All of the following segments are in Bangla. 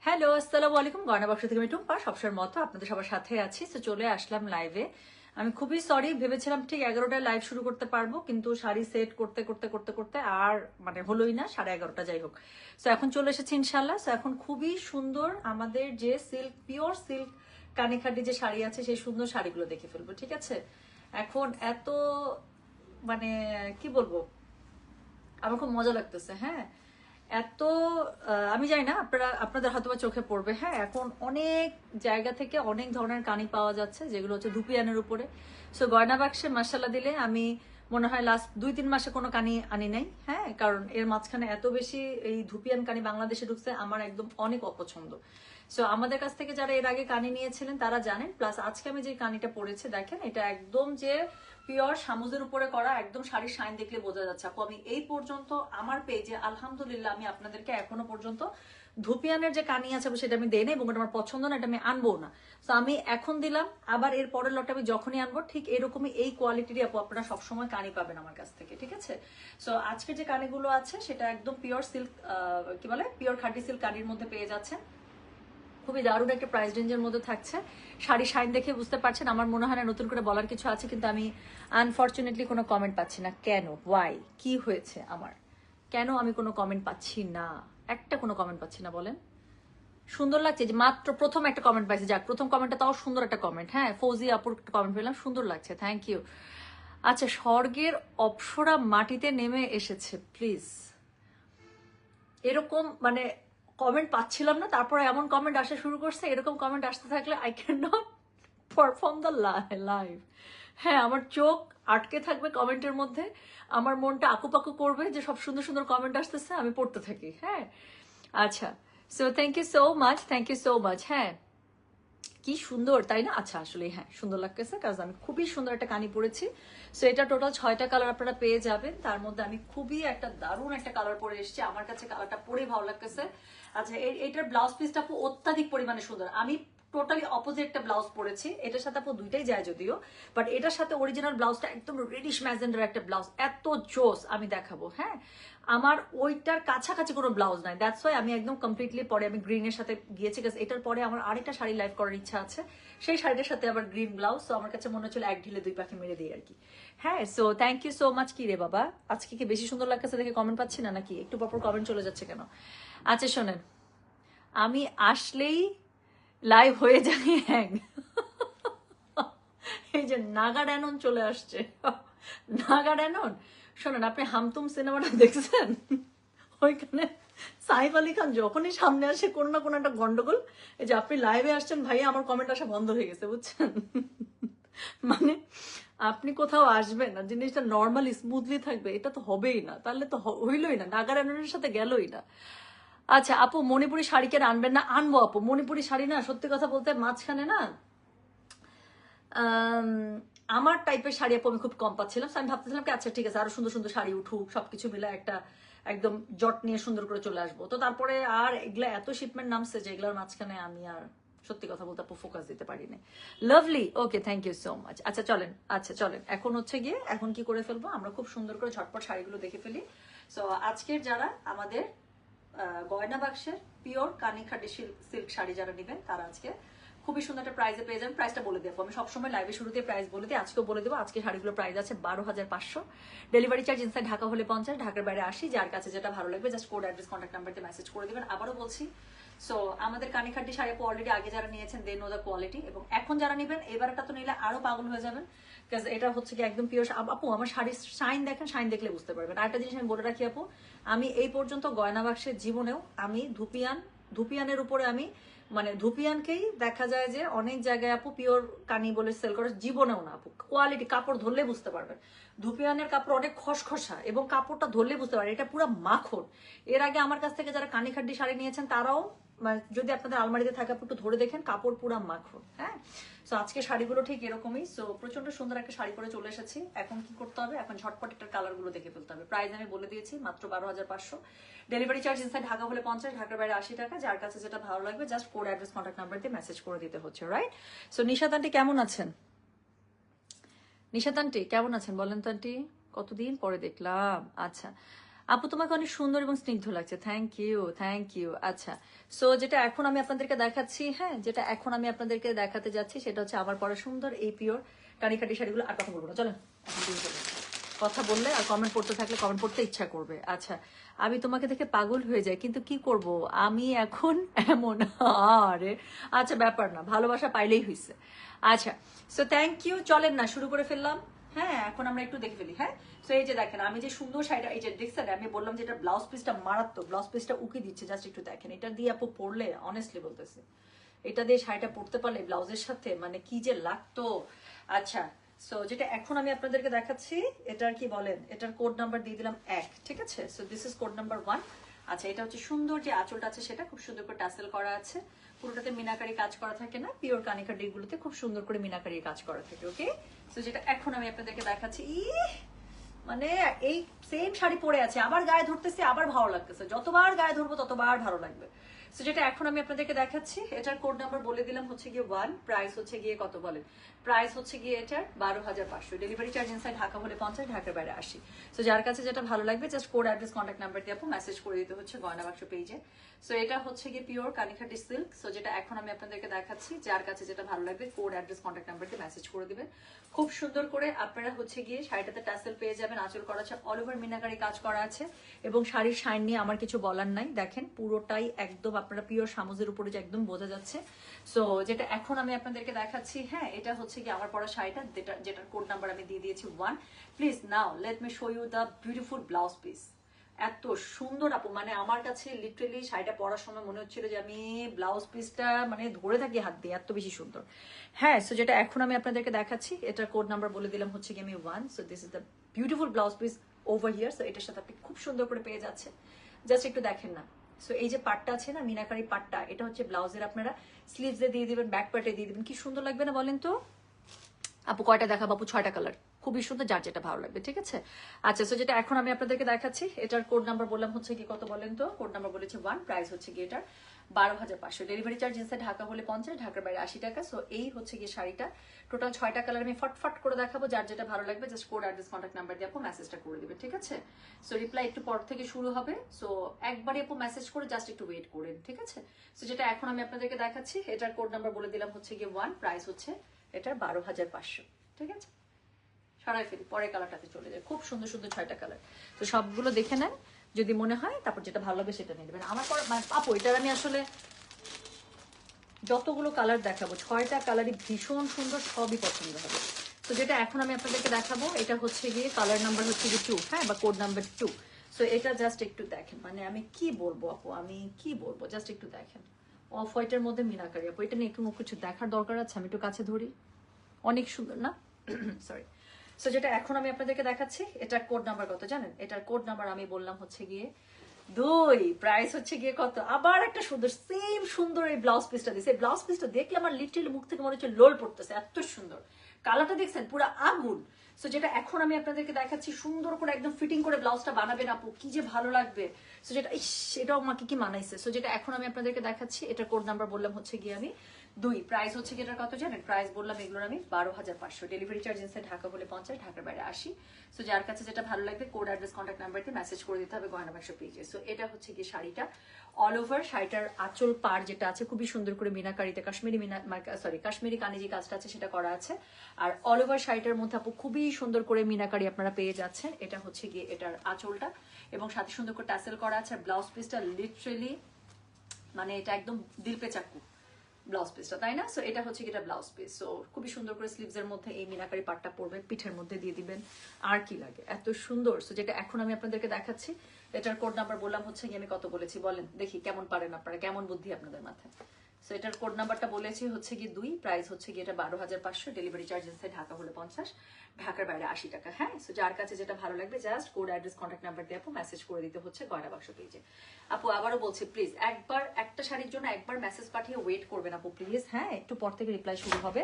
হ্যালো, আসসালামু আলাইকুম। গয়না বাক্স থেকে আমি টুম্পা সবসময়ের মতো আপনাদের সবার সাথে আছি। তো চলে আসলাম লাইভে। আমি খুবই সরি, ভেবেছিলাম ঠিক 11টায় লাইভ শুরু করতে পারবো, কিন্তু শাড়ি সেট করতে করতে করতে করতে আর মানে হলোই না, 11:30 যাই হোক। সো এখন চলে এসেছি ইনশাল্লাহ। সো এখন খুবই সুন্দর আমাদের যে সিল্ক, পিওর সিল্ক কানিখাটি যে শাড়ি আছে, সেই সুন্দর শাড়িগুলো দেখে ফেলবো, ঠিক আছে? এখন এত মানে কি বলবো, আমার খুব মজা লাগতেছে। হ্যাঁ, এত আমি জানি না আপনাদের হয়তো বা চোখে পড়বে। হ্যাঁ, এখন অনেক জায়গা থেকে অনেক ধরনের কানি পাওয়া যাচ্ছে, যেগুলো হচ্ছে ধুপিয়ানের উপরে। সো গয়না বাক্সে মাসালা দিলে আমি মনে হয় লাস্ট 2-3 মাসে কোনো কানি আনি নাই। হ্যাঁ, কারণ এর মাঝখানে এত বেশি এই ধুপিয়ান কানি বাংলাদেশে ঢুকছে, আমার একদম অনেক অপছন্দ। সো আমাদের কাছ থেকে যারা এর আগে কানি নিয়েছিলেন তারা জানেন। প্লাস আজকে আমি যে কানিটা পরেছি দেখেন, এটা একদম যে পিওর সামুজের উপরে করা, একদম শাড়ির শাইন দেখলে বোঝা যাচ্ছে। আপু আমি এই পর্যন্ত আমার পেজে আলহামদুলিল্লাহ আমি আপনাদেরকে এখনো পর্যন্ত ধুপিয়ানের যে কানি আছে সেটা আমি দেই না, এবং এটা আমার পছন্দ না, এটা আমি আনবো না। তো আমি এখন দিলাম, আবার এর পরের লটটা আমি যখনই আনবো ঠিক এরকমই এই কোয়ালিটিরই আপু আপনারা সবসময় কানি পাবেন আমার কাছ থেকে, ঠিক আছে? সো আজকে যে কানিগুলো আছে সেটা একদম পিওর সিল্ক, কি বলে, পিওর খাঁটি সিল্ক কানির মধ্যে পেয়ে যাচ্ছেন। খুবই দারুণ একটা প্রাইস রেঞ্জের মধ্যে থাকছে। শাড়ি শাইন দেখে বুঝতে পারছেন। আমার মনে হয় না নতুন করে বলার কিছু আছে, কিন্তু আমি আনফর্চুনেটলি কোনো কমেন্ট পাচ্ছি না। কেন, ওয়াই, কি হয়েছে আমার? কেন আমি কোনো কমেন্ট পাচ্ছি না? একটা কোনো কমেন্ট পাচ্ছি না, বলেন। সুন্দর লাগছে যে মাত্র প্রথম একটা কমেন্ট পাইছি, যাক প্রথম কমেন্টটা তাও সুন্দর একটা কমেন্ট। হ্যাঁ, ফৌজি আপুর কমেন্ট পেলাম, সুন্দর লাগছে, থ্যাংক ইউ। আচ্ছা, স্বর্গের অপ্সরা মাটিতে নেমে এসেছে, প্লিজ। এরকম মানে কমেন্ট পাচ্ছিলাম না, তারপরে এমন কমেন্ট আসা শুরু করছে। এরকম কমেন্ট আসতে থাকলে I can not perform the live. হ্যাঁ, আমার চোখ আটকে থাকবে কমেন্টের মধ্যে, আমার মনটা আকুপাকু করবে যে সব সুন্দর সুন্দর কমেন্ট আসতেছে, আমি পড়তে থাকি। হ্যাঁ, আচ্ছা। So thank you so much, thank you so much. হ্যাঁ, কি সুন্দর তাই না? আচ্ছা, আসলে হ্যাঁ সুন্দর লাগতেছে, কারণ আমি খুবই সুন্দর একটা কানি পরেছি। সো এটা টোটাল 6টা কালার আপনারা পেয়ে যাবেন। তার মধ্যে আমি খুবই একটা দারুণ একটা কালার পরে এসেছি, আমার কাছে কালারটা পরেই ভালো লাগতেছে। আচ্ছা, এইটার ব্লাউজ পিসটা খুব অত্যাধিক পরিমাণে সুন্দর। আমি টোটালি অপোজিট একটা ব্লাউজ পরেছি, এটার সাথে আপু দুইটাই যায় যদিও, বাট এটার সাথে অরিজিনাল ব্লাউজটা একদম রেডিশ ম্যাজেন্ডার একটা ব্লাউজ, এত জোস আমি দেখাবো। হ্যাঁ, আমার ওইটার কাছাকাছি কোনো ব্লাউজ নাই, দ্যাটস ওয়াই আমি একদম কমপ্লিটলি পরে আমি গ্রিনের সাথে গিয়েছি, কারণ এটার পরে আমার আরেকটা শাড়ি লাইভ করার ইচ্ছা আছে, সেই শাড়িটার সাথে আবার গ্রিন ব্লাউজ। সো আমার কাছে মনে হচ্ছিল এক ঢিলে দুই পাখি মেরে দিই আর কি। হ্যাঁ, so thank you so much. কি রে বাবা, আজকে কি বেশি সুন্দর লাগতেছে দেখে কমেন্ট পাচ্ছি না নাকি? একটু পরপর কমেন্ট চলে যাচ্ছে কেন? আচ্ছা শোনেন, আমি আসলেই লাইভ হয়ে যাই হ্যাং। এই যে নাগা ড্যানন চলে আসছে, নাগা ড্যানন। শোনেন, আপনি হামতুম সিনেমাটা দেখছেন? ওইখানে সাইফ আলী খান যখনই সামনে আসে কোনো না কোনো একটা গন্ডগোল। এই যে আপনি লাইভে আসছেন ভাইয়া, আমার কমেন্ট আসা বন্ধ হয়ে গেছে, বুঝছেন? মানে আপনি কোথাও আসবেন না, জিনিসটা নর্মালি স্মুথলি থাকবে, এটা তো হবেই না, তাহলে তো হইলই না, নাগারায়ণের সাথে গেলই না। আচ্ছা আপু, মণিপুরি শাড়ি কেন আনবেন না? আনবো আপু, মণিপুরি শাড়ি না, সত্যি কথা বলতে মাঝখানে না আম, আমার টাইপের শাড়ি আপু আমি খুব কম পাচ্ছিলাম। So আমি ভাবতেছিলাম কি আচ্ছা ঠিক আছে, আরো সুন্দর সুন্দর শাড়ি উঠুক, সবকিছু মিলে একটা একদম জট নিয়ে সুন্দর করে চলে আসবো। তো তারপরে আর এগুলা এত শিপমেন্ট নামছে যে এগুলোর মাঝখানে আমি আর সত্যি কথা বলতে আপু ফোকাস দিতে পারিনি। Lovely, okay, thank you so much. আচ্ছা চলেন, আচ্ছা চলেন, এখন হচ্ছে গিয়ে এখন কি করে ফেলবো আমরা, খুব সুন্দর করে ঝটপট শাড়িগুলো দেখে ফেলি। সো আজকের যারা আমাদের গয়না বাক্সের পিওর কানিখাটি সিল্ক শাড়ি যারা নেবেন, তারা আজকে খুবই সুন্দর একটা প্রাইসে পেয়ে যাবেন। প্রাইসটা বলে দেবো, আমি সবসময় লাইভে শুরুতে প্রাইস বলে দিই, আজকেও বলে দেবো। আজকে শাড়িগুলোর প্রাইস আছে 12,500। ডেলিভারি চার্জ ইনসাইড ঢাকা হলে 50, ঢাকার বাইরে 80। যার কাছে যেটা ভালো লাগবে জাস্ট কোড অ্যাড্রেস কন্ট্যাক্ট নাম্বারতে মেসেজ করে দেবেন। আবারও বলছি, সো আমাদের কানিখাটি শাড়ি আপু অলরেডি আগে যারা নিয়েছেন দে নো দ্য কোয়ালিটি, এবং এখন যারা নেবেন এবারটা তো নিলে আরো পাগল হয়ে যাবেন, বিকজ এটা হচ্ছে কি একদম পিওর। আপু আমার শাড়ির শাইন দেখেন, শাইন দেখলে বুঝতে পারবেন। আরেকটা জিনিস আমি বলে রাখি আপু, আমি এই পর্যন্ত গয়না বাক্সের জীবনেও আমি ধুপিয়ানের উপরে আমি মানে ধুপিয়ানকেই দেখা যায় যে অনেক জায়গায় আপু পিওর কানি বলে সেল করে, জীবনেও না আপু। কোয়ালিটি কাপড় ধরলে বুঝতে পারবেন, ধুপিয়ানের কাপড় অনেক খসখসা, এবং কাপড়টা ধরলে বুঝতে পারবেন এটা পুরো মাখন। এর আগে আমার কাছ থেকে যারা কানি খাড্ডি শাড়ি নিয়েছেন তারাও যদি আপনাদের আলমারিতে থাকে একটু ধরে দেখেন, কাপড় পুরা মাখন। হ্যাঁ, সো আজকে শাড়িগুলো ঠিক এরকমই। সো প্রচন্ড সুন্দর একটা শাড়ি পরে চলে এসেছি। এখন কি করতে হবে, এখন ঝটপট একটা কালার গুলো দেখে ফেলতে হবে। প্রাইস আমি বলে দিয়েছি, মাত্র 12,500। ডেলিভারি চার্জ ইনসাইড ঢাকা হলে 50, ঢাকার বাইরে 80 টাকা। যার কাছে যেটা ভালো লাগবে just code address contact number দিয়ে মেসেজ করে দিতে হচ্ছে, রাইট? সো নিশাত আন্টি কেমন আছেন? নিশাত আন্টি কেমন আছেন বলেন তো আন্টি, কতদিন পরে দেখলাম। আচ্ছা আপু তোমাকে অনেক সুন্দর এবং স্নিগ্ধ লাগছে, থ্যাংক ইউ থ্যাংক ইউ। আচ্ছা, সো যেটা এখন আমি আপনাদেরকে দেখাচ্ছি, হ্যাঁ যেটা এখন আমি আপনাদেরকে দেখাতে যাচ্ছি সেটা হচ্ছে আমার পরা সুন্দর এই পিওর কানিকাটি শাড়িগুলো। আর কথা বলবো না, চলেন এখন দিয়ে চলেন। কথা বললে আর কমেন্ট পড়তে থাকলে কমেন্ট পড়তে ইচ্ছা করবে। আচ্ছা, আমি তোমাকে দেখে পাগল হয়ে যাই, কিন্তু কি করব, আমি এখন এমন। আরে আচ্ছা, ব্যাপার না, ভালোবাসা পাইলেই হয়েছে। আচ্ছা, সো থ্যাংক ইউ, চলেন না শুরু করে ফেললাম। হ্যাঁ এখন আমরা একটু দেখে ফেলি। হ্যাঁ, তো এই যে দেখেন আমি যে সুন্দর শাড়িটা, এই যে দেখছেন আমি বললাম যে এটা ব্লাউজ পিসটা মারাত্মক, ব্লাউজ পিসটা উকি দিচ্ছে, জাস্ট একটু দেখেন। এটা দিয়ে আপু পরলে অনেস্টলি বলতেছে, এটা দিয়ে শাড়িটা পরতে পারলে ব্লাউজের সাথে মানে কি যে লাগতো। আচ্ছা, সো যেটা এখন আমি আপনাদেরকে দেখাচ্ছি, এটার কি বলেন, এটার কোড নাম্বার দিয়ে দিলাম 1, ঠিক আছে। So this is code number 1। আচ্ছা, এটা হচ্ছে সুন্দর যে আঁচলটা আছে সেটা খুব সুন্দর করে টাসেল করা আছে, পুরোটাতে মিনাকারি কাজ করা থাকে না, পিওর কানিকা ডিগুলোতে খুব সুন্দর করে মিনাকারি কাজ করা থাকে। ওকে, সো যেটা এখন আমি আপনাদেরকে দেখাচ্ছি, মানে এই সেম শাড়ি পরে আছে, আবার গায়ে ধরতেছে, আবার ভালো লাগতেছে, যতবার গায়ে ধরবো ততবার ভালো লাগবে। সো যেটা এখন আমি আপনাদেরকে দেখাচ্ছি, এটার কোড নাম্বার বলে দিলাম হচ্ছে গিয়ে 1, প্রাইস হচ্ছে গিয়ে কত বলেন, প্রাইস হচ্ছে গিয়ে এটার 12,500, ডেলিভারি চার্জ ইনসাইড ঢাকা হলে 50, ঢাকার বাইরে 80। সো যার কাছে যেটা ভালো লাগবে just code address contact number দিয়ে আপু মেসেজ করে দিতে হচ্ছে গয়না বাক্স পেজে। সো এটা হচ্ছে গিয়ে পিওর কানিখাটি সিল্ক। সো যেটা এখন আমি আপনাদেরকে দেখাচ্ছি, যার কাছে যেটা ভালো লাগবে কোড অ্যাড্রেস কন্ট্যাক্ট নাম্বার দিয়ে মেসেজ করে দিবেন। খুব সুন্দর করে আপনারা হচ্ছে গিয়ে শাড়িটাতে টাসেল পেয়ে যাবেন, আঁচল করা আছে, অল ওভার মিনাকারি কাজ করা আছে, এবং শাড়ির শাইন নিয়ে আমার কিছু বলার নাই। দেখেন পুরোটাই একদম আপনারা পিওর সামুজের উপরে যে একদম বোঝা যাচ্ছে। সো যেটা এখন আমি আপনাদেরকে দেখাচ্ছি, হ্যাঁ এটা হচ্ছে কি আমার পরা শাড়িটা, যেটার কোড নাম্বার আমি দিয়ে দিয়েছি 1। Please now let me show you the beautiful blouse piece. এত সুন্দর আপু, মানে আমার কাছে লিটারেলি শাড়িটা পরার সময় মনে হচ্ছিল যে আমি ব্লাউজ পিসটা মানে ধরে থাকি হাত দিয়ে, এত বেশি সুন্দর। হ্যাঁ, সো যেটা এখন আমি আপনাদেরকে দেখাচ্ছি, এটার কোড নাম্বার বলে দিলাম হচ্ছে কি আমি 1। So this is the beautiful blouse piece over here. So এটার সাথে আপনি খুব সুন্দর করে পেয়ে যাচ্ছেন, জাস্ট একটু দেখেন না। সো এই যে পাটটা আছে না মিনাকারি পাটটা, এটা হচ্ছে ব্লাউজের আপনারা স্লিভসে দিয়ে দিবেন, ব্যাক পার্টে দিয়ে দিবেন, কি সুন্দর লাগবে না বলেন তো আপু? কয়টা দেখাবো আপু? 6টা কালার, খুবই সুন্দর, যার যেটা ভালো লাগবে, ঠিক আছে। আচ্ছা, সো যেটা এখন আমি আপনাদেরকে দেখাচ্ছি, এটার কোড নাম্বার বললাম হচ্ছে কি কত বলেন তো, কোড নাম্বার বলেছে 1, প্রাইস হচ্ছে কি এটার 12,500, ডেলিভারি চার্জ ইনসাইড ঢাকা হলে 50, ঢাকার বাইরে 80 টাকা। সো এই হচ্ছে গিয়ে শাড়িটা, টোটাল 6টা কালার আমি ফটফট করে দেখাবো, যার যেটা ভালো লাগবে just code address contact number দিয়ে আপু মেসেজটা করে দিবেন, ঠিক আছে। সো রিপ্লাই একটু পর থেকে শুরু হবে, সো একবারে আপু মেসেজ করে জাস্ট একটু ওয়েট করেন, ঠিক আছে। সো যেটা এখন আমি আপনাদেরকে দেখাচ্ছি, এটার কোড নাম্বার বলে দিলাম হচ্ছে গিয়ে 1, প্রাইস হচ্ছে এটার 12,500, ঠিক আছে। সরাই ফেলি, পরের কালারটাতে চলে যায়, খুব সুন্দর সুন্দর 6টা কালার। তো সবগুলো দেখে নেন, যদি মনে হয় তারপর যেটা ভালো লাগবে সেটা নিয়ে নেবেন। আমার পরে আপু এটার আমি আসলে যতগুলো কালার দেখাবো 6টা কালারই ভীষণ সুন্দর, সবই পছন্দ হবে। তো যেটা এখন আমি আপনাদেরকে দেখাবো, এটা হচ্ছে গিয়ে কালার নাম্বার হচ্ছে গিয়ে 2, হ্যাঁ, বা কোড নাম্বার 2। সো এটা জাস্ট একটু দেখেন, মানে আমি কি বলবো আপু, আমি কি বলবো, জাস্ট একটু দেখেন। অফ হোয়াইটের মধ্যে মিনাকারি আপু, এটা নিয়ে একটু কিছু দেখার দরকার আছে, আমি একটু কাছে ধরি, অনেক সুন্দর না? সরি। সো যেটা এখন আমি আপনাদেরকে দেখাচ্ছি, এটার কোড নাম্বার কত জানেন? এটার কোড নাম্বার আমি বললাম হচ্ছে গিয়ে 2, প্রাইস হচ্ছে গিয়ে কত, আবার একটা সুন্দর সেম সুন্দর এই ব্লাউজ পিসটা দিছে। ব্লাউজ পিসটা দেখলে আমার লিটারালি মুখ থেকে মনে হচ্ছে লোল পড়তেছে, এত সুন্দর কালারটা দেখছেন, পুরো আগুন। সো যেটা এখন আমি আপনাদেরকে দেখাচ্ছি, সুন্দর করে একদম ফিটিং করে ব্লাউজটা বানাবেন আপু, কি যে ভালো লাগবে। সো যেটা এটাও আমাকে কি মানাইছে। সো যেটা এখন আমি আপনাদেরকে দেখাচ্ছি, এটার কোড নাম্বার বললাম হচ্ছে গিয়ে আমি 2, প্রাইস হচ্ছে কি এটার কত জানেন? প্রাইস বললাম এগুলোর আমি 12,500, ডেলিভারি চার্জ ইনসাইড ঢাকা হলে 50, ঢাকার বাইরে 80। সো যার কাছে যেটা ভালো লাগবে কোড অ্যাড্রেস কন্ট্যাক্ট নাম্বার দিয়ে মেসেজ করে দিতে হবে গয়না বাক্স পেজে। সো এটা হচ্ছে কি শাড়িটা অল ওভার, শাড়িটার আঁচল পার যেটা আছে খুবই সুন্দর করে মিনাকারিতে কাশ্মীরি কানিজি কাজটা আছে সেটা করা আছে। আর অল ওভার শাড়িটার মধ্যে আপু খুবই সুন্দর করে মিনাকারি আপনারা পেয়ে যাচ্ছেন। এটা হচ্ছে গিয়ে এটার আঁচলটা, এবং সাথে সুন্দর করে টাসেল করা আছে। আর ব্লাউজ পিসটা লিটারেলি মানে এটা একদম দিল পে চাকু ব্লাউজ পিসটা, তাই না? সো এটা হচ্ছে এটা ব্লাউজ পিস। সো খুবই সুন্দর করে স্লিভস এর মধ্যে এই মিনাকারি পাটটা পরবে, পিঠের মধ্যে দিয়ে দিবেন, আর কি লাগে, এত সুন্দর। সো যেটা এখন আমি আপনাদেরকে দেখাচ্ছি, এটার কোড নাম্বার বললাম হচ্ছে আমি কত বলেছি বলেন দেখি, কেমন পারেন আপনারা, কেমন বুদ্ধি আপনাদের মাথায়। সো এটার কোড নাম্বারটা বলেছি হচ্ছে কি 2, প্রাইস হচ্ছে কি এটা 12,500, ডেলিভারি চার্জ ইনসাইড ঢাকা হলে 50, ঢাকার বাইরে 80 টাকা। হ্যাঁ, সো যার কাছে যেটা ভালো লাগবে just code address contact number দিয়ে আপু মেসেজ করে দিতে হচ্ছে গয়না বাক্স পেজে। আপু আবারও বলছি প্লিজ একবার একটা শাড়ির জন্য একবার মেসেজ পাঠিয়ে ওয়েট করবেন আপু প্লিজ। হ্যাঁ, একটু পর থেকে রিপ্লাই শুরু হবে।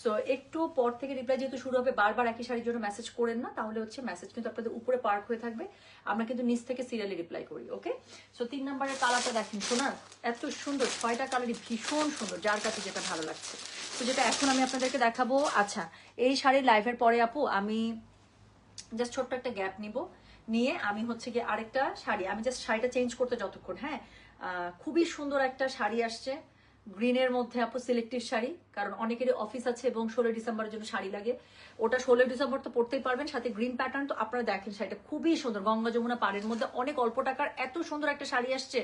সো একটু পর থেকে রিপ্লাই যেহেতু শুরু হবে, বারবার একই শাড়ির জন্য মেসেজ করেন না, তাহলে হচ্ছে মেসেজ কিন্তু আপনাদের উপরে পার্ক হয়ে থাকবে, আমরা কিন্তু নিচ থেকে সিরিয়ালি রিপ্লাই করি। ওকে, সো 3 নম্বরের কালারটা দেখেন সোনার, এত সুন্দর, 6টা কালারই ভীষণ সুন্দর, যার কাছে যেটা ভালো লাগছে। তো যেটা এখন আমি আপনাদেরকে দেখাবো, আচ্ছা এই শাড়ির লাইভের পরে আপু আমি জাস্ট ছোট্ট একটা গ্যাপ নিয়ে আমি হচ্ছে গিয়ে আরেকটা শাড়ি, আমি জাস্ট শাড়িটা চেঞ্জ করতে যতক্ষণ, হ্যাঁ খুবই সুন্দর একটা শাড়ি আসছে গ্রিনের মধ্যে আপু, সিলেক্টিভ শাড়ি, কারণ অনেকেরই অফিস আছে এবং 16 ডিসেম্বরের জন্য শাড়ি লাগে। ওটা 16 ডিসেম্বর তো পড়তেই পারবেন, সাথে গ্রিন প্যাটার্ন। তো আপনারা দেখেন শাড়িটা খুবই সুন্দর, গঙ্গা যমুনা পাড়ের মধ্যে অনেক অল্প টাকার এত সুন্দর একটা শাড়ি আসছে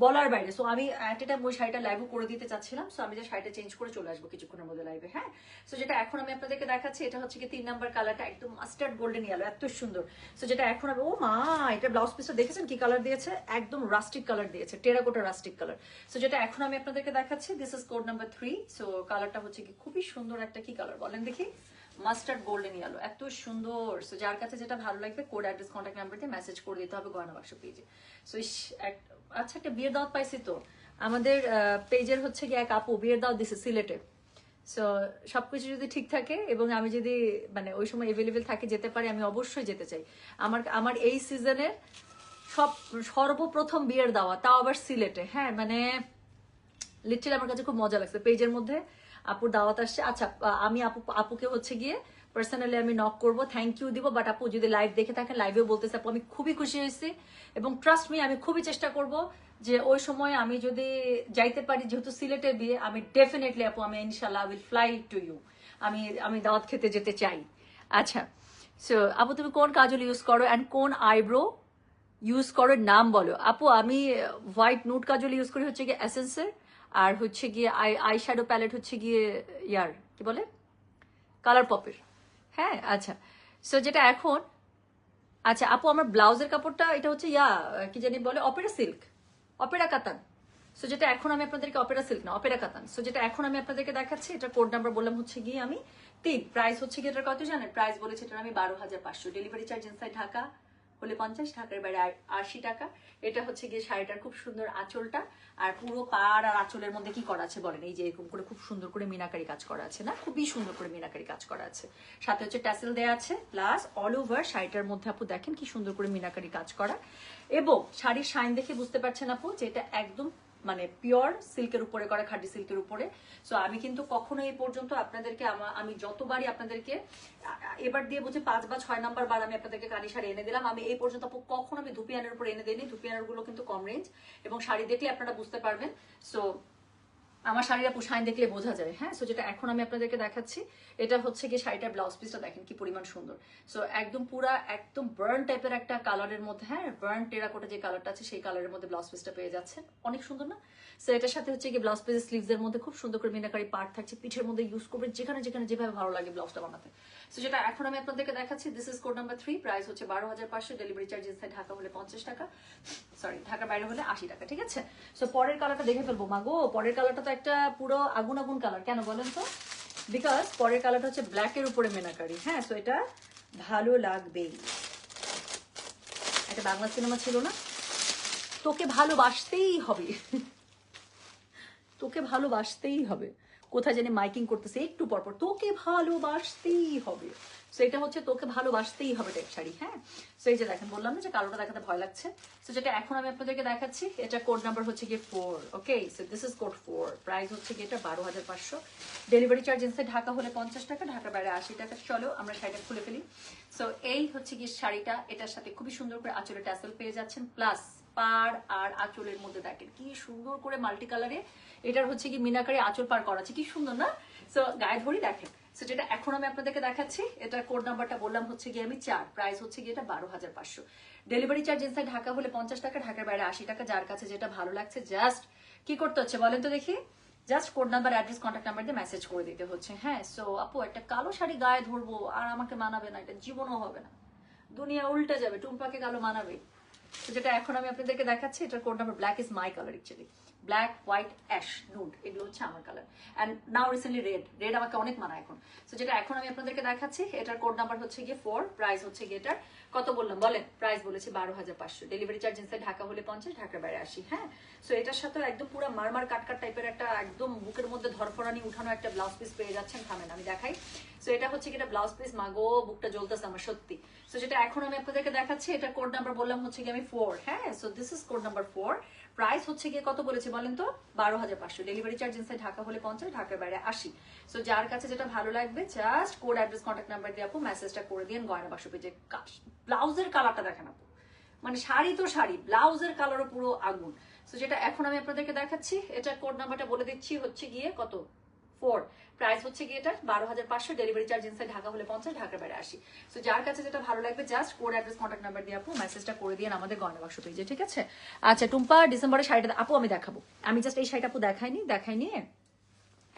বলার বাইরে। সো আমি অ্যাট এ টাইম ওই শাড়িটা লাইভও করে দিতে চাচ্ছিলাম। সো আমি যে শাড়িটা চেঞ্জ করে চলে আসবো কিছুক্ষণের মধ্যে লাইভে। হ্যাঁ, সো যেটা এখন আমি আপনাদেরকে দেখাচ্ছি এটা হচ্ছে কি 3 নাম্বার কালারটা, একদম মাস্টার্ড গোল্ডেন ইয়েলো, এত সুন্দর। সো যেটা এখন আমি, ও মা, এটা ব্লাউজ পিসটা দেখেছেন কি কালার দিয়েছে, একদম রাস্টিক কালার দিয়েছে, টেরাকোটা রাস্টিক কালার। সো যেটা এখন আমি আপনাদেরকে দেখাচ্ছি, this is code number 3। So কালারটা হচ্ছে কি খুবই সুন্দর একটা, কি কালার বলেন দেখি, মাস্টার্ড গোল্ডেন ইয়েলো, এত সুন্দর। সো যার কাছে যেটা ভালো লাগবে কোড অ্যাড্রেস কন্ট্যাক্ট নাম্বার দিয়ে মেসেজ করে দিতে হবে গয়না বাক্স পেজে। সো আচ্ছা, একটা বিয়ের দাওয়াত পাইছি তো আমাদের পেজের হচ্ছে কি এক আপু বিয়ের দাওয়াত দিছে সিলেটে। সো সবকিছু যদি ঠিক থাকে এবং আমি যদি মানে ওই সময় এভেলেবেল থাকে যেতে পারি, আমি অবশ্যই যেতে চাই। আমার এই সিজনের সর্বপ্রথম বিয়ের দাওয়াত, তাও আবার সিলেটে। হ্যাঁ মানে লিটারালি আমার কাছে খুব মজা লাগছে, পেজের মধ্যে আপুর দাওয়াত আসছে। আচ্ছা আমি আপুকে হচ্ছে গিয়ে পার্সোনালি আমি নক করবো, থ্যাংক ইউ দিব। বাট আপু যদি লাইভ দেখে থাকেন, লাইভেও বলতেছে আপু আমি খুবই খুশি হয়েছি এবং ট্রাস্ট মি আমি খুবই চেষ্টা করব যে ওই সময় আমি যদি যাইতে পারি, যেহেতু সিলেটের বিয়ে, আমি ডেফিনেটলি আপু আমি ইনশাল্লাহ উইল ফ্লাই টু ইউ। আমি দাওয়াত খেতে যেতে চাই। আচ্ছা, সো আপু তুমি কোন কাজল ইউজ করো অ্যান্ড কোন আইব্রো ইউজ করো, নাম বলো। আপু আমি হোয়াইট নুট কাজল ইউজ করি হচ্ছে গিয়ে এসেন্সের, আর হচ্ছে গিয়ে আই শ্যাডো প্যালেট হচ্ছে গিয়ে ইয়ার কি বলে কালার পপের। হ্যাঁ আচ্ছা, সো যেটা এখন, আচ্ছা আপু আমার ব্লাউজের কাপড়টা এটা হচ্ছে কি জানি বলে, অপেরা সিল্ক, অপেরা কাতান। সো যেটা এখন আমি আপনাদেরকে, অপেরা সিল্ক না অপেরা কাতান। সো যেটা এখন আমি আপনাদেরকে দেখাচ্ছি, এটা কোড নাম্বার বললাম হচ্ছে গিয়ে আমি 3, প্রাইস হচ্ছে গিয়ে এটার কত জানেন, প্রাইস বলেছে এটার আমি 12,500, ডেলিভারি চার্জ ইনসাইড ঢাকা হলে 50, ঢাকার বাইরে 80 টাকা। এটা হচ্ছে গিয়ে শাড়িটার খুব সুন্দর আঁচলটা, আর পুরো পাড় আর আঁচলের মধ্যে কি করা আছে বলেন, এই যে এরকম করে খুব সুন্দর করে মিনাকারি কাজ করা আছে না, খুবই সুন্দর করে মিনাকারি কাজ করা আছে, সাথে হচ্ছে ট্যাসেল দেওয়া আছে, প্লাস অল ওভার শাড়িটার মধ্যে আপু দেখেন কি সুন্দর করে মিনাকারি কাজ করা। এবং শাড়ির শাইন দেখে বুঝতে পারছেন আপু যে এটা একদম মানে পিওর সিল্কের উপরে করা, খাঁটি সিল্কের উপরে। সো আমি কিন্তু কখনো এই পর্যন্ত আপনাদেরকে আমি যতবারই আপনাদেরকে এবার দিয়ে বুঝে 5 বা 6 নাম্বার বার আমি আপনাদেরকে কানি শাড়ি এনে দিলাম, আমি এই পর্যন্ত কখনো আমি ধুপিয়ানের উপর এনে দিইনি। ধুপিয়ানের গুলো কিন্তু কম রেঞ্জ এবং শাড়ি দেখলে আপনারা বুঝতে পারবেন। সো আমার শাড়িটা পোশাইন দেখলে বোঝা যায়। হ্যাঁ, সো যেটা এখন আমি আপনাদেরকে দেখাচ্ছি, এটা হচ্ছে কি শাড়িটার ব্লাউজ পিসটা দেখেন কি পরিমাণ সুন্দর। সো একদম পুরা একদম বার্ন টাইপের একটা কালারের মধ্যে, হ্যাঁ বার্ন টেরাকোটা যে কালারটা আছে সেই কালারের মধ্যে ব্লাউজ পিসটা পেয়ে যাচ্ছেন, অনেক সুন্দর না। সো এটার সাথে হচ্ছে কি ব্লাউজ পিসের স্লিভস এর মধ্যে খুব সুন্দর করে মিনাকারি পার্ট থাকছে, পিঠের মধ্যে ইউজ করবেন যেখানে যেখানে যেভাবে ভালো লাগে ব্লাউজটা বানাতে। সো যেটা এখন আমি আপনাদেরকে দেখাচ্ছি, this is code number 3, price হচ্ছে 12,500, ডেলিভারি চার্জ ইনসাইড ঢাকা হলে 50 টাকা, সরি ঢাকার বাইরে হলে 80 টাকা। ঠিক আছে, সো পরের কালারটা দেখে ফেলবো। মাগো পরের কালারটা তো একটা পুরো আগুন আগুন কালার, কেন বলেন তো, বিকজ পরের কালারটা হচ্ছে ব্ল্যাক এর উপরে মেনাকারি। হ্যাঁ, সো এটা ভালো লাগবেই। একটা বাংলা সিনেমা ছিল না, তোকে ভালোবাসতেই হবে, তোকে ভালোবাসতেই হবে, কোথায় জানি মাইকিং করতেছে একটু পরপর, তোকে ভালোবাসতেই হবে। সো এটা হচ্ছে তোকে ভালোবাসতেই হবে টাইপ শাড়ি। হ্যাঁ, সো এই যে দেখেন, বললাম না যে কালোটা দেখাতে ভয় লাগছে। সো যেটা এখন আমি আপনাদেরকে দেখাচ্ছি, এটা কোড নাম্বার হচ্ছে গিয়ে 4। Okay, so this is code 4, price হচ্ছে গিয়ে এটা 12,500, ডেলিভারি চার্জ ইনসাইড ঢাকা হলে 50 টাকা, ঢাকার বাইরে 80 টাকা। চলো আমরা শাড়িটা খুলে ফেলি। সো এই হচ্ছে গিয়ে শাড়িটা, এটার সাথে খুবই সুন্দর করে আঁচলে ট্যাসেল পেয়ে যাচ্ছেন, প্লাস পাড় আর আঁচলের মধ্যে দেখেন কি সুন্দর করে মাল্টি কালারে এটার হচ্ছে কি মিনাকারি আঁচল পার করা আছে, কি সুন্দর না। সো গায়ে ধরি দেখেন। সো যেটা এখন আমি আপনাদেরকে দেখাচ্ছি, এটার কোড নাম্বারটা বললাম হচ্ছে গিয়ে আমি 4, প্রাইস হচ্ছে গিয়ে এটা 12,500, ডেলিভারি চার্জ ইনসাইড ঢাকা হলে 50 টাকা, ঢাকার বাইরে 80 টাকা। যার কাছে যেটা ভালো লাগছে জাস্ট কি করতে হচ্ছে বলেন তো দেখি, just code number, address, contact number দিয়ে মেসেজ করে দিতে হচ্ছে। হ্যাঁ, সো আপু একটা কালো শাড়ি গায়ে ধরবো আর আমাকে মানাবে না, এটা জীবনও হবে না, দুনিয়া উল্টে যাবে, টুম্পাকে কালো মানাবে। তো যেটা এখন আমি আপনাদেরকে দেখাচ্ছি, এটার code number, black is my colour actually, black, white, ash, nude, এগুলো হচ্ছে আমার colour. And now recently red আমাকে অনেক মানায় এখন। সো যেটা এখন আমি আপনাদেরকে দেখাচ্ছি, এটার কোড নাম্বার হচ্ছে গিয়ে 4, প্রাইস হচ্ছে গিয়ে এটার কত বললাম বলেন, প্রাইস বলেছি 12,500, ডেলিভারি চার্জ ইনসাইড ঢাকা হলে 50, ঢাকার বাইরে 80। হ্যাঁ, সো এটার সাথে একদম পুরো মারমার কাটকাট টাইপের একটা একদম বুকের মধ্যে ধরফরানি উঠানো একটা ব্লাউজ পিস পেয়ে যাচ্ছেন। থামেন আমি দেখাই। সো এটা হচ্ছে গিয়ে ব্লাউজ পিস, মাগো বুকটা জ্বলতেছে আমার সত্যি। সো যেটা এখন আমি আপনাদেরকে দেখাচ্ছি, এটা কোড নাম্বার বললাম হচ্ছে গিয়ে আমি 4। হ্যাঁ, so this is code number 4, price হচ্ছে গিয়ে কত বলেছি বলেন তো, 12,500, ডেলিভারি চার্জ ইনসাইড ঢাকা হলে 50, ঢাকার বাইরে 80। সো যার কাছে যেটা ভালো লাগবে just code, address, contact number দিয়ে আপু মেসেজটা করে দিন গয়না বাক্স পেজে। ব্লাউজের কালারটা দেখেন আপু, মানে শাড়ি তো শাড়ি, ব্লাউজের কালারও পুরো আগুন। তো যেটা এখন আমি আপনাদেরকে দেখাচ্ছি, এটা কোড নাম্বারটা বলে দিচ্ছি, হচ্ছে গিয়ে কত 4, প্রাইস হচ্ছে গিয়ে এটা 12,500, ডেলিভারি চার্জ ইনসাইড ঢাকা হলে 50, ঢাকার বাইরে 80। তো যার কাছে যেটা ভালো লাগবে just code address contact number দিয়ে আপু মেসেজটা করে দিয়ে আমাদের গয়না বাক্স পেজে, ঠিক আছে? আচ্ছা টুম্পা, ডিসেম্বরের শাড়িটা আপু আমি দেখাবো, আমি জাস্ট এই শাড়িটা আপু দেখাইনি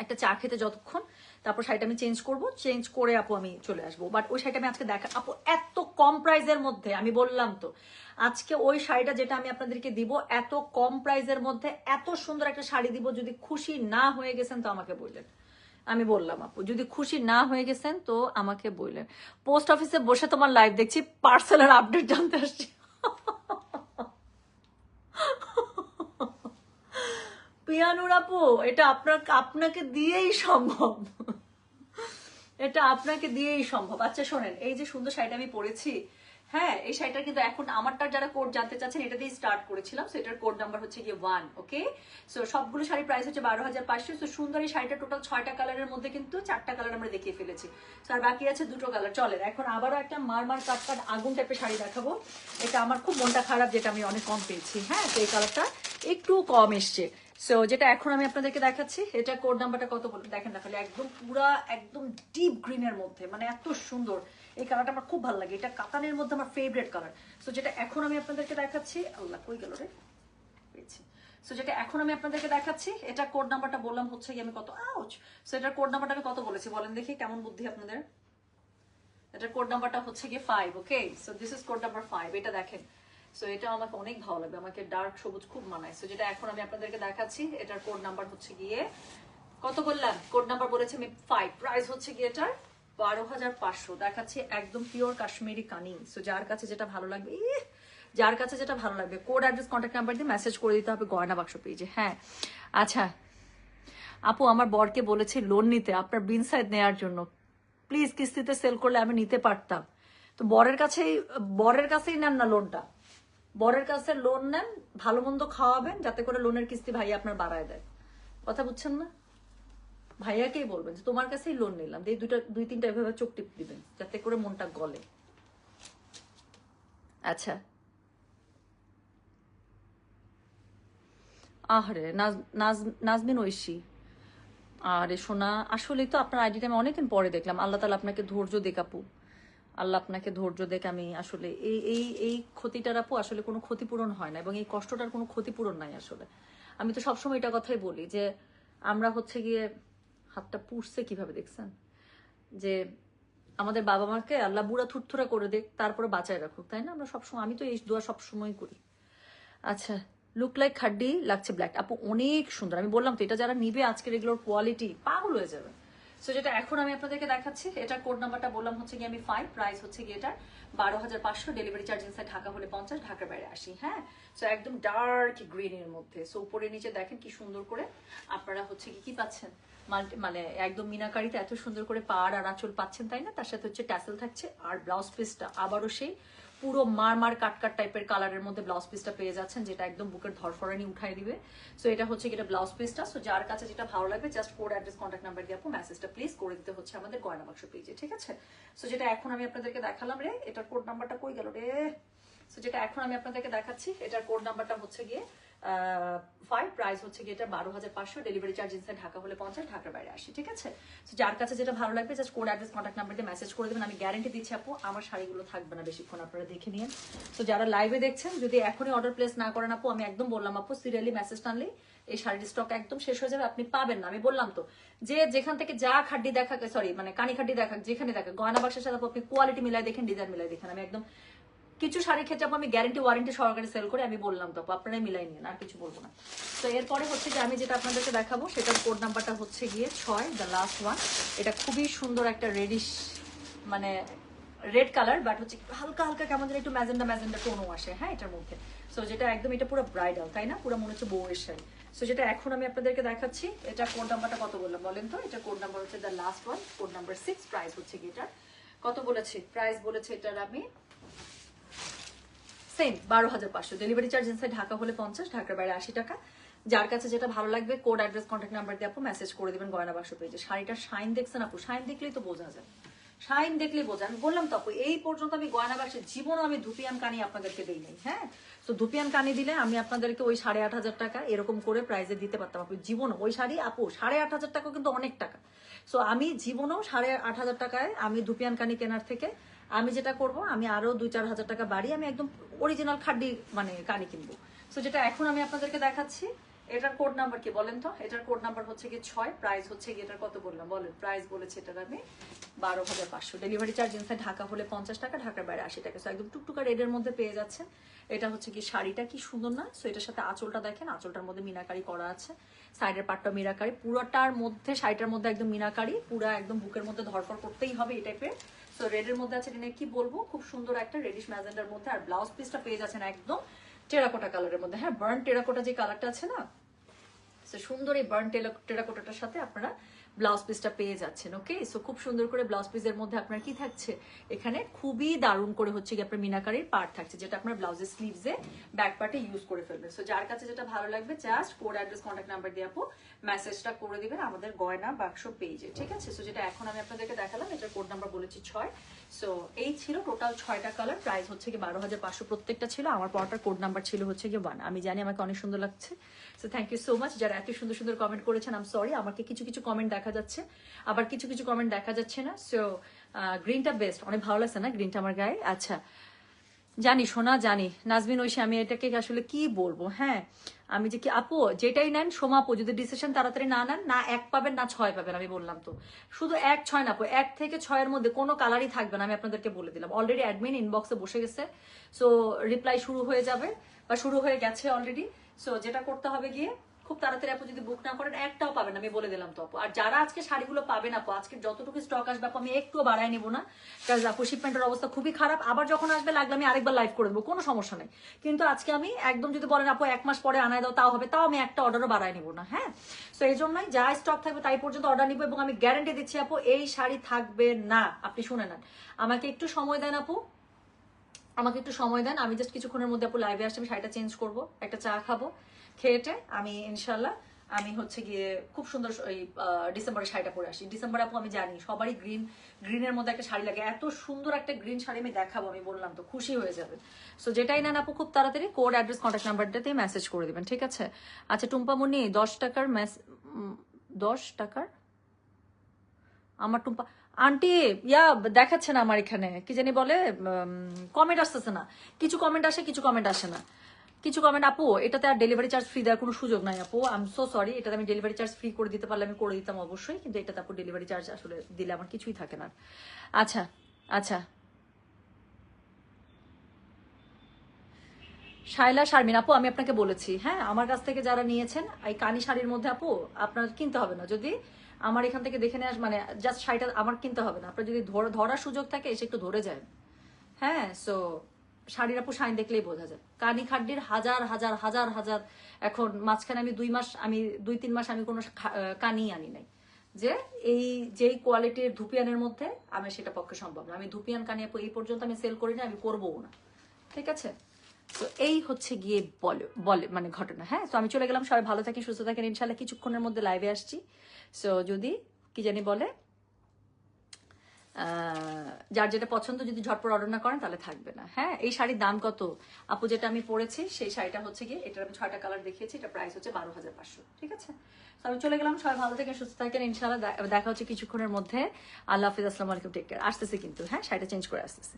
একটা চা খেতে যতক্ষণ, তারপর শাড়িটা আমি চেঞ্জ করব, চেঞ্জ করে আপু আমি চলে আসবো। বাট ওই শাড়িটা আমি আজকে আপু এত কম প্রাইসের মধ্যে, আমি বললাম তো আজকে ওই শাড়িটা যেটা আমি আপনাদেরকে দিব এত কম প্রাইসের মধ্যে এত সুন্দর একটা শাড়ি দিব, যদি খুশি না হয়ে গেছেন তো আমাকে বললেন। আমি বললাম আপু যদি খুশি না হয়ে গেছেন তো আমাকে বললেন। পোস্ট অফিসে বসে তোমার লাইভ দেখছি, পার্সেলের আপডেট জানতে আসছি। পিয়ানুর আপু এটা আপনাকে দিয়েই সম্ভব, এটা আপনাকে দিয়েই সম্ভব। আচ্ছা শোনেন, এই যে সুন্দর শাড়িটা আমি পরেছি, হ্যাঁ এই শাড়িটা কিন্তু এখন আমারটা যারা কোড জানতে চাচ্ছেন এটা দিয়ে স্টার্ট করেছিলাম, সো এটার কোড নাম্বার হচ্ছে গিয়ে 1, ওকে? সো সবগুলো শাড়ি প্রাইস হচ্ছে 12,500। সো সুন্দর এই শাড়িটা টোটাল 6টা কালারের মধ্যে কিন্তু 4টা কালার আমরা দেখিয়ে ফেলেছি, সো আর বাকি আছে 2টো কালার। চলেন এখন আবারও একটা মারমার কাট আগুন টাইপের শাড়ি দেখাবো। এটা আমার খুব মনটা খারাপ, যেটা আমি অনেক কম পেয়েছি, হ্যাঁ তো এই কালারটা একটু কম এসছে। সো যেটা এখন আমি আপনাদেরকে দেখাচ্ছি, এটা কোড নাম্বারটা কত বলতে দেখেন না খালি, একদম পুরা একদম ডিপ গ্রিনের মধ্যে, মানে এত সুন্দর এই কালারটা আমার খুব ভালো লাগে, এটা কাতানের মধ্যে আমার ফেভারিট কালার। সো যেটা এখন আমি আপনাদেরকে দেখাচ্ছি, আল্লাহ কই গেল রে, পেয়েছি। সো যেটা এখন আমি আপনাদেরকে দেখাচ্ছি, এটা কোড নাম্বারটা বললাম হচ্ছে কি আমি কত, আউচ। সো এটার কোড নাম্বারটা আমি কত বলেছি বলেন দেখি, কেমন বুদ্ধি আপনাদের। এটার কোড নাম্বারটা হচ্ছে গিয়ে 5, okay? So this is code number 5, এটা দেখেন। সো এটা আমাকে অনেক ভালো লাগবে, আমাকে ডার্ক সবুজ খুব মানায়। সো যেটা এখন আমি আপনাদেরকে দেখাচ্ছি, এটার কোড নাম্বার হচ্ছে গিয়ে কত বললাম, কোড নাম্বার বলেছি আমি 5, প্রাইস হচ্ছে গিয়ে এটার 12,500। দেখাচ্ছি একদম পিওর কাশ্মীরি কানি। সো যার কাছে যেটা ভালো লাগবে, যার কাছে যেটা ভালো লাগবে কোড অ্যাড্রেস কন্ট্যাক্ট নাম্বার দিয়ে মেসেজ করে দিতে হবে গয়না বাক্স পেজে, হ্যাঁ। আচ্ছা আপু আমার বরকে বলেছি লোন নিতে আপনার বিন সাইড নেওয়ার জন্য, প্লিজ কিস্তিতে সেল করলে আমি নিতে পারতাম। তো বরের কাছেই নেন না লোনটা, বরের কাছে লোন নেন, ভালো মন্দ খাওয়াবেন যাতে করে লোনের কিস্তি ভাইয়া আপনার বাড়ায় দেয়, কথা বুঝছেন না? ভাইয়াকেই বলবেন যে তোমার কাছেই লোন নিলাম, এই 2-3টা এভাবে চোখ টিপ দিবেন যাতে করে মনটা গলে। আচ্ছা আহারে নাজমিন ঐশী, আরে সোনা আসলেই তো আপনার আইডিটা আমি অনেকদিন পরে দেখলাম, আল্লাহ তাআলা আপনাকে ধৈর্য দেখ আপু, আল্লাহ আপনাকে ধৈর্য দেখ। আমি আসলে এই ক্ষতিটার আপু আসলে কোনো ক্ষতিপূরণ হয় না, এবং এই কষ্টটার কোনো ক্ষতিপূরণ নাই আসলে। আমি তো সবসময় এটা কথাই বলি যে আমরা হচ্ছে গিয়ে, হাতটা পুষছে কিভাবে দেখছেন, যে আমাদের বাবা মাকে আল্লাহ বুড়া থুরথুরা করে দেখ, তারপরে বাঁচায় রাখুক, তাই না? আমরা সবসময়, আমি তো এই দোয়া সবসময় করি। আচ্ছা লুক লাইক খাড্ডি লাগছে ব্ল্যাক, আপু অনেক সুন্দর, আমি বললাম তো এটা যারা নিবে আজকের এগুলোর কোয়ালিটি পাগল হয়ে যাবে। সো যেটা এখন আমি আপনাদেরকে দেখাচ্ছি, এটার কোড নাম্বারটা বললাম হচ্ছে গিয়ে আমি 5, প্রাইস হচ্ছে গিয়ে এটার 12,500, ডেলিভারি চার্জ ইনসাইড ঢাকা হলে 50, ঢাকার বাইরে 80, হ্যাঁ। সো একদম ডার্ক গ্রিনের মধ্যে, সো উপরে নিচে দেখেন কি সুন্দর করে আপনারা হচ্ছে কি পাচ্ছেন, মানে একদম মিনাকারিতে এত সুন্দর করে পাড় আর আঁচল পাচ্ছেন, তাই না? তার সাথে হচ্ছে ট্যাসেল থাকছে, আর ব্লাউজ পিসটা আবারও সেই পুরো মারমার কাটকাট টাইপের কালারের মধ্যে ব্লাউজ পিসটা পেয়ে যাচ্ছেন, যেটা একদম বুকের ধরফরানি উঠাই দিবে। সো এটা হচ্ছে এটা ব্লাউজ পিসটা। সো যার কাছে যেটা ভালো লাগবে just code address contact number দিয়ে আপু মেসেজটা প্লিজ করে দিতে হচ্ছে আমাদের গয়না বাক্স পেজে, ঠিক আছে? সো যেটা এখন আমি আপনাদেরকে দেখালাম রে, এটার কোড নাম্বারটা কই গেল রে। সো যেটা এখন আমি আপনাদেরকে দেখাচ্ছি, এটার কোড নাম্বারটা হচ্ছে গিয়ে 5, প্রাইস হচ্ছে গিয়ে এটা 12,500, ডেলিভারি চার্জ ইনসাইড ঢাকা হলে 50, ঢাকার বাইরে 80, ঠিক আছে? সো যার কাছে যেটা ভালো লাগবে just code address contact number দিয়ে মেসেজ করে দেবেন। আমি গ্যারান্টি দিচ্ছি আপু আমার শাড়িগুলো থাকবে না বেশিক্ষণ, আপনারা দেখে নিন। তো যারা লাইভে দেখছেন যদি এখনই অর্ডার প্লেস না করেন আপু, আমি একদম বললাম আপু সিরিয়ালি মেসেজ টানলেই এই শাড়ির স্টক একদম শেষ হয়ে যাবে, আপনি পাবেন না। আমি বললাম তো যে যেখান থেকে যা খাড্ডি দেখা, সরি মানে কানি খাড্ডি দেখা, যেখানে দেখা গয়না বাক্সের সাথে আপনি কোয়ালিটি মিলাই দেখেন, ডিজাইন মিলাই দেখেন। আমি একদম কিছু শাড়ির ক্ষেত্রে আমি গ্যারান্টি ওয়ারেন্টি সহকারে সেল করে, আমি বললাম তো আপনারাই মিলাই নিন, আর কিছু বলবো না। তো এরপরে হচ্ছে যে আমি যেটা আপনাদেরকে দেখাবো সেটার কোড নাম্বারটা হচ্ছে গিয়ে 6, দ্য লাস্ট ওয়ান। এটা খুবই সুন্দর একটা রেডিশ, মানে রেড কালার, বাট হচ্ছে হালকা হালকা কেমন যেন একটু ম্যাজেন্ডা টোনও আসে, হ্যাঁ এটার মধ্যে। সো যেটা একদম এটা পুরো ব্রাইডাল, তাই না? পুরো মনে হচ্ছে বউয়ের শাড়ি। সো যেটা এখন আমি আপনাদেরকে দেখাচ্ছি, এটা কোড নাম্বারটা কত বললাম বলেন তো? এটা কোড নাম্বার হচ্ছে the last one, code number 6, price হচ্ছে গিয়ে এটা কত বলেছি, প্রাইস বলেছে এটার আমি same 12,500, delivery charge inside Dhaka হলে 50, ঢাকার বাইরে 80 টাকা। যার কাছে যেটা ভালো লাগবে কোড অ্যাড্রেস কন্ট্যাক্ট নাম্বার দিয়ে আপু মেসেজ করে দিবেন গয়না বাক্স পেজে। শাড়িটার শাইন দেখছেন আপু, শাইন দেখলেই তো বোঝা যায়, শাইন দেখলে বোঝা। আমি বললাম তো আপু, এই পর্যন্ত আমি গয়না বাক্সের জীবনও আমি ধুপিয়ান কানি আপনাদেরকে দিই নাই। হ্যাঁ, তো ধুপিয়ান কানি দিলে আমি আপনাদেরকে ওই 8,500 টাকা এরকম করে প্রাইজে দিতে পারতাম আপু। জীবনও ওই শাড়ি আপু 8,500 টাকা কিন্তু অনেক টাকা। সো আমি জীবনেও 8,500 টাকায় আমি ধুপিয়ান কানি কেনার থেকে আমি যেটা করব, আমি আরো 2-4 হাজার টাকা বাড়ি আমি একদম অরিজিনাল খাড্ডি মানে কানি কিনবো। সো যেটা এখন আমি আপনাদেরকে দেখাচ্ছি, এটার কোড নাম্বার কি বলেন তো? এটার কোড নাম্বার হচ্ছে কি 6, প্রাইস হচ্ছে কি এটার কত বললাম বলেন? প্রাইস বলেছে এটার আমি 12,500। ডেলিভারি চার্জ ইনসাইড ঢাকা হলে 50 টাকা, ঢাকার বাইরে 80 টাকা। সো একদম টুকটুকা রেডের মধ্যে পেয়ে যাচ্ছেন। এটা হচ্ছে কি শাড়িটা কি সুন্দর না? সো এটার সাথে আঁচলটা দেখেন, আঁচলটার মধ্যে মিনাকারি করা আছে, সাইডের পাটটা মিনাকারি, পুরোটার মধ্যে শাড়িটার মধ্যে একদম মিনাকারি, পুরো একদম বুকের মধ্যে ধরফর করতেই হবে এই টাইপের। সো রেডের মধ্যে আছে, এটা কি বলবো, খুব সুন্দর একটা রেডিশ ম্যাজেন্ডার মধ্যে। আর ব্লাউজ পিসটা পেয়ে যাচ্ছেন একদম টেরাকোটা কালারের মধ্যে। হ্যাঁ, বার্ন টেরাকোটা যে কালারটা আছে না, সুন্দর এই বার্ন টেরাকোটাটার সাথে আপনারা ব্লাউজ পিসটা পেয়ে যাচ্ছেন। ওকে, সো খুব সুন্দর করে ব্লাউজ পিসের মধ্যে আপনার কি থাকছে, এখানে খুবই দারুণ করে হচ্ছে কি আপনার মিনাকারির পার্ট থাকছে, যেটা আপনার ব্লাউজের স্লিভসে ব্যাক পার্টে ইউজ করে ফেলবেন। সো যার কাছে যেটা ভালো লাগবে just code address contact number দিয়ে আপু মেসেজটা করে দিবেন আমাদের গয়না বাক্স পেজে। ঠিক আছে, সো যেটা এখন আমি আপনাদেরকে দেখালাম এটার কোড নাম্বার বলেছি 6। সো এই ছিল টোটাল 6টা কালার, প্রাইস হচ্ছে কি 12,500 প্রত্যেকটা ছিল। আমার পরটার কোড নাম্বার ছিল হচ্ছে কি 1। আমি জানি আমাকে অনেক সুন্দর লাগছে। So thank you so much যারা এত সুন্দর সুন্দর কমেন্ট করেছেন। আম সরি, আমাকে কিছু কিছু কমেন্ট দেখা যাচ্ছে, আবার কিছু কিছু কমেন্ট দেখা যাচ্ছে না। সো গ্রিনটা বেস্ট, অনেক ভালো লাগছে না গ্রিনটা আমার গায়ে? আচ্ছা, জানি সোনা জানি নাজমিন ঐশী, আমি এটাকে আসলে কি বলবো। হ্যাঁ, আমি যে কি আপু যেটাই নেন সোমা আপু, যদি ডিসিশন তাড়াতাড়ি না নেন, না 1 পাবেন না 6 পাবেন। আমি বললাম তো, শুধু 1-6 না আপু, 1 থেকে 6 এর মধ্যে কোনো কালারই থাকবে না। আমি আপনাদেরকে বলে দিলাম, অলরেডি অ্যাডমিন ইনবক্সে বসে গেছে। সো রিপ্লাই শুরু হয়ে যাবে বা শুরু হয়ে গেছে অলরেডি। সো যেটা করতে হবে গিয়ে খুব তাড়াতাড়ি আপু যদি বুক না করেন একটাও পাবেন, আমি বলে দিলাম তো আপু। আর যারা আজকে শাড়িগুলো পাবেন আপু, আজকে যতটুকু স্টক আসবে আপু আমি একটুও বাড়াই নিব না, কারণ আপু শিপমেন্টের অবস্থা খুবই খারাপ। আবার যখন আসবে লাগলে আমি আরেকবার লাইভ করে দেবো, কোনো সমস্যা নেই। কিন্তু আজকে আমি একদম যদি বলেন আপু 1 মাস পরে আনায় দাও, তাও হবে, তাও আমি একটা অর্ডারও বাড়াই নিব না। হ্যাঁ, তো এই জন্যই যা স্টক থাকবে তাই পর্যন্ত অর্ডার নিবো, এবং আমি গ্যারান্টি দিচ্ছি আপু এই শাড়ি থাকবে না। আপনি শুনে নেন, আমাকে একটু সময় দেন আপু, আমাকে একটু সময় দেন। আমি জাস্ট কিছুক্ষণের মধ্যে আপু লাইভে আসছি, আমি শাড়িটা চেঞ্জ করবো, একটা চা খাবো, খেয়েটে আমি ইনশাল্লাহ আমি হচ্ছে গিয়ে খুব সুন্দর ওই ডিসেম্বরের শাড়িটা পরে আসি। ডিসেম্বর আপু আমি জানি সবারই গ্রিনের মধ্যে একটা শাড়ি লাগে, এত সুন্দর একটা গ্রিন শাড়ি আমি দেখাবো, আমি বললাম তো খুশি হয়ে যাবে। সো যেটাই নেন আপু খুব তাড়াতাড়ি কোড অ্যাড্রেস কন্ট্যাক্ট নাম্বারটাতে মেসেজ করে দিবেন। ঠিক আছে, আচ্ছা টুম্পামণি 10 টাকার 10 টাকার আমার টুম্পা আন্টি ইয়া দেখাচ্ছে না আমার এখানে, কি জানি বলে, কমেন্ট আসতেছে না। কিছু কমেন্ট আসে, কিছু কমেন্ট আসে না। কিছু কমেন্ট আপু এটাতে আর ডেলিভারি চার্জ ফ্রি দেওয়ার কোনো সুযোগ নাই আপু, আই এম সো সরি। এটাতে আমি ডেলিভারি চার্জ ফ্রি করে দিতে পারলে আমি করে দিতাম অবশ্যই, কিন্তু এটাতে আপু ডেলিভারি চার্জ আসলে দিলে আমার কিছুই থাকে না। আচ্ছা আচ্ছা, শাইলা শারমিন আপু আমি আপনাকে বলেছি, হ্যাঁ আমার কাছ থেকে যারা নিয়েছেন এই কানি শাড়ির মধ্যে আপু আপনার কিনতে হবে না, যদি আমার এখান থেকে দেখে নেওয়া মানে জাস্ট শাড়িটা আমার কিনতে হবে না, আপনার যদি ধরার সুযোগ থাকে এসে একটু ধরে যায়। হ্যাঁ, সো শাড়ির আপু শাইন দেখলেই বোঝা যায়। কানি খাড্ডির হাজার হাজার হাজার হাজার, এখন মাঝখানে আমি 2 মাস, আমি 2-3 মাস আমি কোনো কানি আনি নাই, যে এই যেই কোয়ালিটির ধুপিয়ানের মধ্যে আমি সেটা পক্ষে সম্ভব না। আমি ধুপিয়ান কানি আপু এই পর্যন্ত আমি সেল করি না, আমি করবোও না। ঠিক আছে, তো এই হচ্ছে গিয়ে বলে বলে মানে ঘটনা। হ্যাঁ, তো আমি চলে গেলাম, সবাই ভালো থাকেন সুস্থ থাকেন, ইনশাল্লাহ কিছুক্ষণের মধ্যে লাইভে আসছি। সো যদি কি জানি বলে যার যেটা পছন্দ যদি ঝটপট অর্ডার না করেন তাহলে থাকবে না। হ্যাঁ, এই শাড়ির দাম কত আপু, যেটা আমি পরেছি সেই শাড়িটা হচ্ছে গিয়ে, এটার আমি 6টা কালার দেখিয়েছি, এটা প্রাইস হচ্ছে 12,500। ঠিক আছে, তো আমি চলে গেলাম, সবাই ভালো থাকেন সুস্থ থাকেন, ইনশাল্লাহ দেখা হচ্ছে কিছুক্ষণের মধ্যে। আল্লাহ হাফিজ, আসসালামু আলাইকুম, টেক কেয়ার। আসতেছে কিন্তু, হ্যাঁ শাড়িটা চেঞ্জ করে আসতেছে।